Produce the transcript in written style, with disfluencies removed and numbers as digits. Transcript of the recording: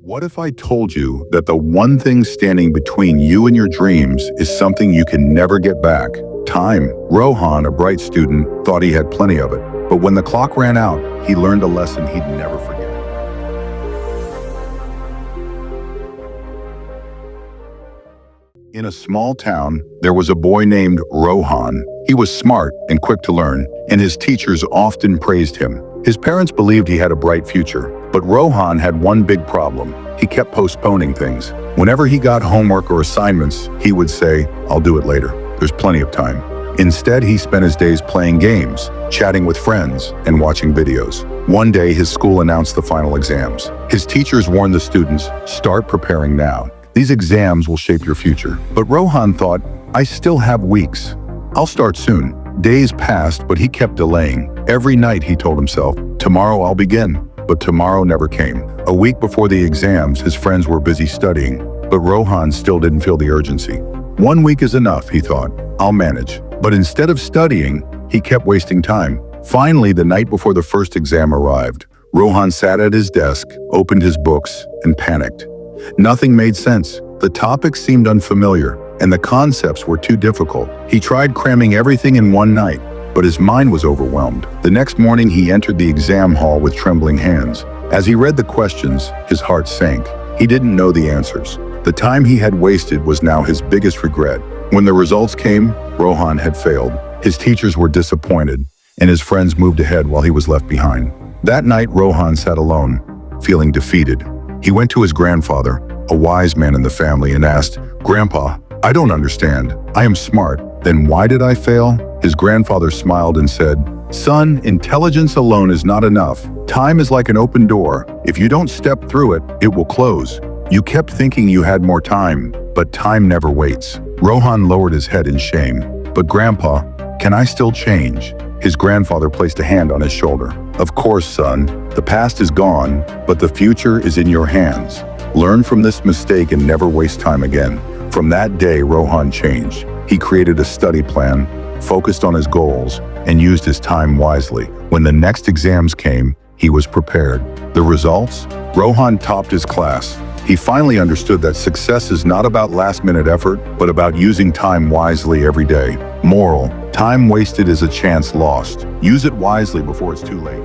What if I told you that the one thing standing between you and your dreams is something you can never get back? Time. Rohan, a bright student, thought he had plenty of it. But when the clock ran out, he learned a lesson he'd never forget. In a small town, there was a boy named Rohan. He was smart and quick to learn, and his teachers often praised him. His parents believed he had a bright future, but Rohan had one big problem. He kept postponing things. Whenever he got homework or assignments, he would say, "I'll do it later. There's plenty of time." Instead, he spent his days playing games, chatting with friends, and watching videos. One day, his school announced the final exams. His teachers warned the students, "Start preparing now. These exams will shape your future." But Rohan thought, "I still have weeks. I'll start soon." Days passed, but he kept delaying. Every night he told himself, "Tomorrow I'll begin." But tomorrow never came. A week before the exams, his friends were busy studying, but Rohan still didn't feel the urgency. "1 week is enough," he thought. "I'll manage." But instead of studying, he kept wasting time. Finally, the night before the first exam arrived, Rohan sat at his desk, opened his books, and panicked. Nothing made sense. The topics seemed unfamiliar, and the concepts were too difficult. He tried cramming everything in one night, but his mind was overwhelmed. The next morning, he entered the exam hall with trembling hands. As he read the questions, his heart sank. He didn't know the answers. The time he had wasted was now his biggest regret. When the results came, Rohan had failed. His teachers were disappointed, and his friends moved ahead while he was left behind. That night, Rohan sat alone, feeling defeated. He went to his grandfather, a wise man in the family, and asked, "Grandpa, I don't understand. I am smart. Then why did I fail?" His grandfather smiled and said, "Son, intelligence alone is not enough. Time is like an open door. If you don't step through it, it will close. You kept thinking you had more time, but time never waits." Rohan lowered his head in shame. "But Grandpa, can I still change?" His grandfather placed a hand on his shoulder. "Of course, son. The past is gone, but the future is in your hands. Learn from this mistake and never waste time again." From that day, Rohan changed. He created a study plan, focused on his goals, and used his time wisely. When the next exams came, he was prepared. The results? Rohan topped his class. He finally understood that success is not about last-minute effort, but about using time wisely every day. Moral: time wasted is a chance lost. Use it wisely before it's too late.